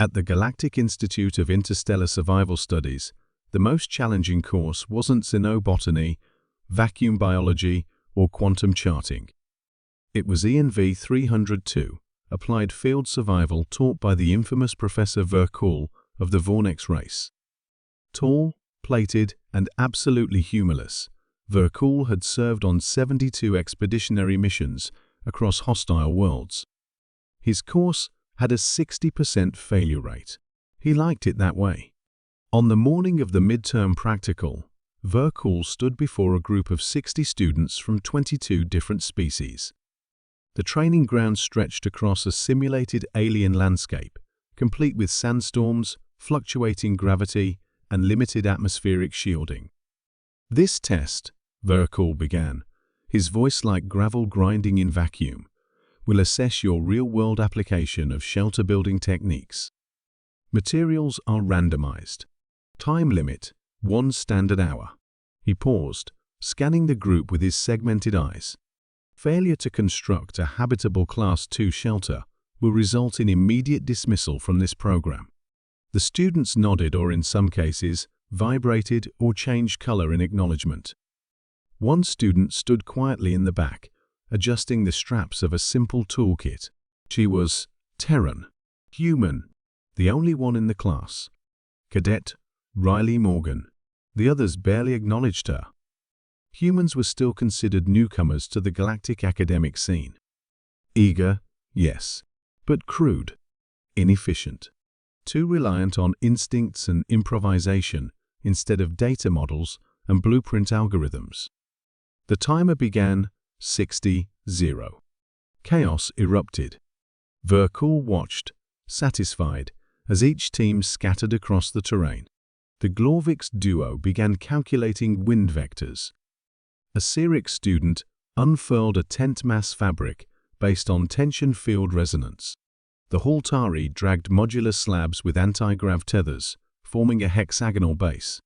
At the Galactic Institute of Interstellar Survival Studies, the most challenging course wasn't xenobotany, vacuum biology, or quantum charting. It was ENV 302, Applied Field Survival, taught by the infamous Professor Vercool of the Vornex race. Tall, plated, and absolutely humorless, Vercool had served on 72 expeditionary missions across hostile worlds. His course had a 60% failure rate. He liked it that way. On the morning of the midterm practical, Vercool stood before a group of 60 students from 22 different species. The training ground stretched across a simulated alien landscape, complete with sandstorms, fluctuating gravity, and limited atmospheric shielding. "This test," Vercool began, his voice like gravel grinding in vacuum, "will assess your real-world application of shelter-building techniques. Materials are randomized. Time limit, 1 standard hour." He paused, scanning the group with his segmented eyes. Failure to construct a habitable Class II shelter will result in immediate dismissal from this program. The students nodded, or in some cases, vibrated or changed color in acknowledgement. One student stood quietly in the back, adjusting the straps of a simple toolkit. She was Terran, human, the only one in the class. Cadet Riley Morgan. The others barely acknowledged her. Humans were still considered newcomers to the galactic academic scene. Eager, yes, but crude, inefficient, too reliant on instincts and improvisation instead of data models and blueprint algorithms. The timer began 60-0. Chaos erupted. Vercool watched, satisfied, as each team scattered across the terrain. The Glorvix duo began calculating wind vectors. A Sirix student unfurled a tent mass fabric based on tension field resonance. The Haltari dragged modular slabs with anti-grav tethers, forming a hexagonal base.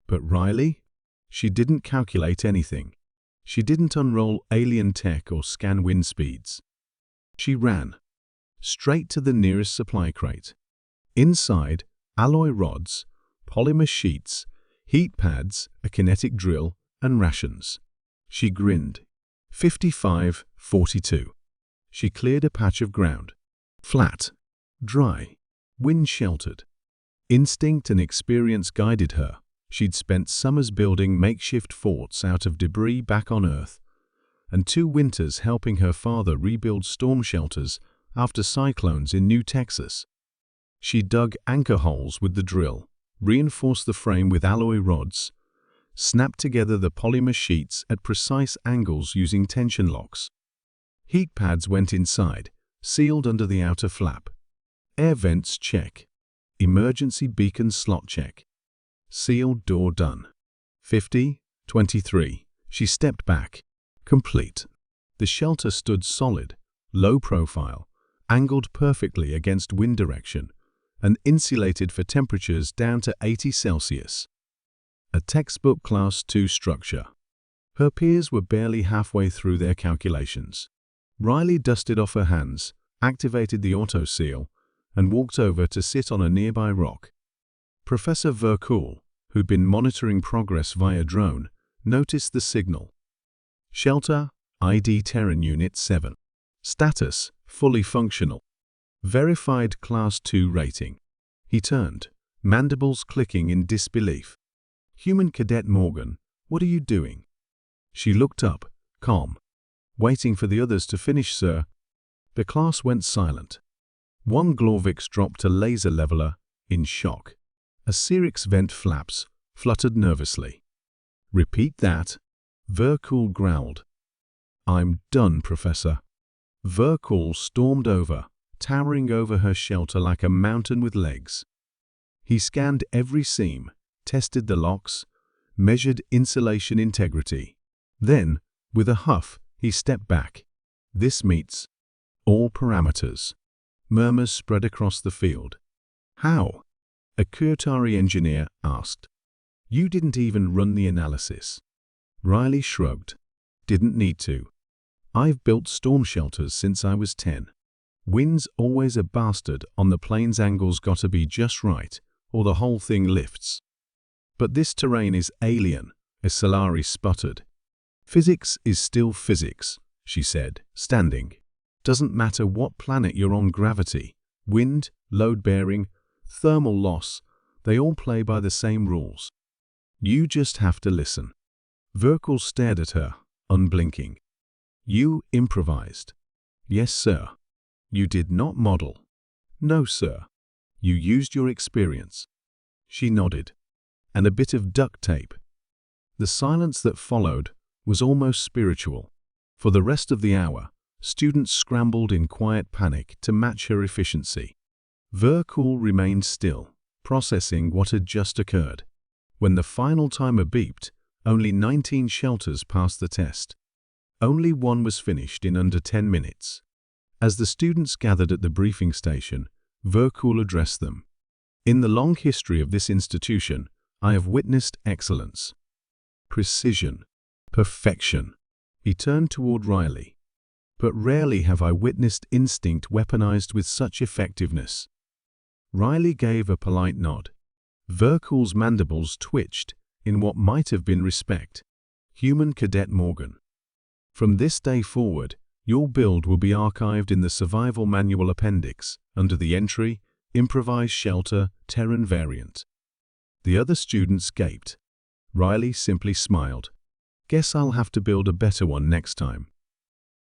But Riley? She didn't calculate anything. She didn't unroll alien tech or scan wind speeds. She ran, straight to the nearest supply crate. Inside, alloy rods, polymer sheets, heat pads, a kinetic drill, and rations. She grinned. 55-42. She cleared a patch of ground. Flat, dry, wind-sheltered. Instinct and experience guided her. She'd spent summers building makeshift forts out of debris back on Earth, and 2 winters helping her father rebuild storm shelters after cyclones in New Texas. She dug anchor holes with the drill, reinforced the frame with alloy rods, snapped together the polymer sheets at precise angles using tension locks. Heat pads went inside, sealed under the outer flap. Air vents check. Emergency beacon slot check. Sealed door done. 50-23. She stepped back. Complete. The shelter stood solid, low profile, angled perfectly against wind direction, and insulated for temperatures down to 80 Celsius. A textbook Class II structure. Her peers were barely halfway through their calculations. Riley dusted off her hands, activated the auto-seal, and walked over to sit on a nearby rock. Professor Vercool, who'd been monitoring progress via drone, noticed the signal. Shelter, ID Terran Unit 7. Status, fully functional. Verified Class II rating. He turned, mandibles clicking in disbelief. "Human Cadet Morgan, what are you doing?" She looked up, calm. "Waiting for the others to finish, sir." The class went silent. One Glorvix dropped a laser leveler, in shock. A Sirix vent flaps fluttered nervously. "Repeat that," Vercool growled. "I'm done, Professor." Vercool stormed over, towering over her shelter like a mountain with legs. He scanned every seam, tested the locks, measured insulation integrity. Then, with a huff, he stepped back. "This meets all parameters." Murmurs spread across the field. "How?" a Kurtari engineer asked. "You didn't even run the analysis." Riley shrugged. "Didn't need to. I've built storm shelters since I was 10. Wind's always a bastard on the plane's angles gotta be just right, or the whole thing lifts. But this terrain is alien, as Solari sputtered. Physics is still physics, she said, standing. Doesn't matter what planet you're on, gravity, wind, load bearing, thermal loss, they all play by the same rules. You just have to listen. Verkul stared at her, unblinking. You improvised. Yes, sir. You did not model. No, sir. You used your experience. She nodded. And a bit of duct tape. The silence that followed was almost spiritual. For the rest of the hour, students scrambled in quiet panic to match her efficiency. Verkul remained still, processing what had just occurred. When the final timer beeped, only 19 shelters passed the test. Only one was finished in under 10 minutes. As the students gathered at the briefing station, Verkul addressed them. In the long history of this institution, I have witnessed excellence, precision, perfection. He turned toward Riley. But rarely have I witnessed instinct weaponized with such effectiveness. Riley gave a polite nod. Verkul's mandibles twitched in what might have been respect. Human Cadet Morgan. From this day forward, your build will be archived in the Survival Manual Appendix under the entry, Improvised Shelter, Terran Variant. The other students gaped. Riley simply smiled. Guess I'll have to build a better one next time.